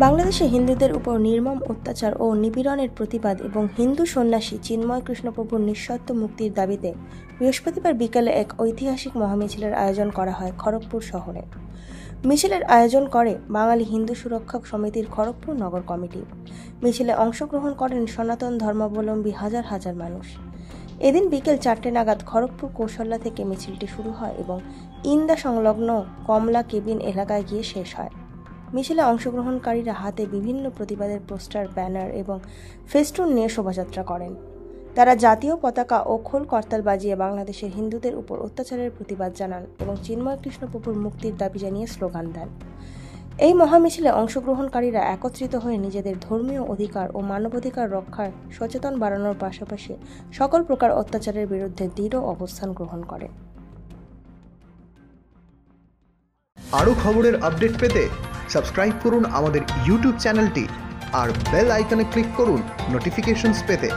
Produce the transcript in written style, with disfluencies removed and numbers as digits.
বাংলাদেশে হিন্দুদের উপর নির্মম অত্যাচার ও নিপীড়নের প্রতিবাদ এবং হিন্দু সন্ন্যাসী চিন্ময় কৃষ্ণপ্রভুর নিঃশর্ত মুক্তির দাবিতে বৃহস্পতিবার বিকেলে এক ঐতিহাসিক মহামিছিলের আয়োজন করা হয় খড়গপুর শহরে। মিছিলের আয়োজন করে বাঙালি হিন্দু সুরক্ষক সমিতির খড়গপুর নগর কমিটি। মিছিলে অংশগ্রহণ করেন সনাতন ধর্মাবলম্বী হাজার হাজার মানুষ। এদিন বিকেল 4টে নাগাদ খড়গপুর কৌশল্যা থেকে মিছিলটি শুরু হয় এবং ইন্দা সংলগ্ন কমলা কেবিন এলাকায় গিয়ে শেষ হয়। মিছিলে অংশগ্রহণকারীরা হাতে বিভিন্ন প্রতিবাদের পোস্টার, ব্যানার এবং ফেস্টুন নিয়ে শোভাযাত্রা করেন। তারা জাতীয় পতাকা ও খোল করতাল বাজিয়ে বাংলাদেশের হিন্দুদের উপর অত্যাচারের প্রতিবাদ জানান এবং চিন্ময় কৃষ্ণপ্রভুর মুক্তির দাবি জানিয়ে স্লোগান দেন। এই মহামিছিলে অংশগ্রহণকারীরা একত্রিত হয়ে নিজেদের ধর্মীয় অধিকার ও মানবাধিকার রক্ষার সচেতন বাড়ানোর পাশাপাশি সকল প্রকার অত্যাচারের বিরুদ্ধে দৃঢ় অবস্থান গ্রহণ করে। আরও খবরের আপডেট পেতে সাবস্ক্রাইব করুন আমাদের ইউটিউব চ্যানেলটি আর বেল আইকনে ক্লিক করুন নোটিফিকেশনস পেতে।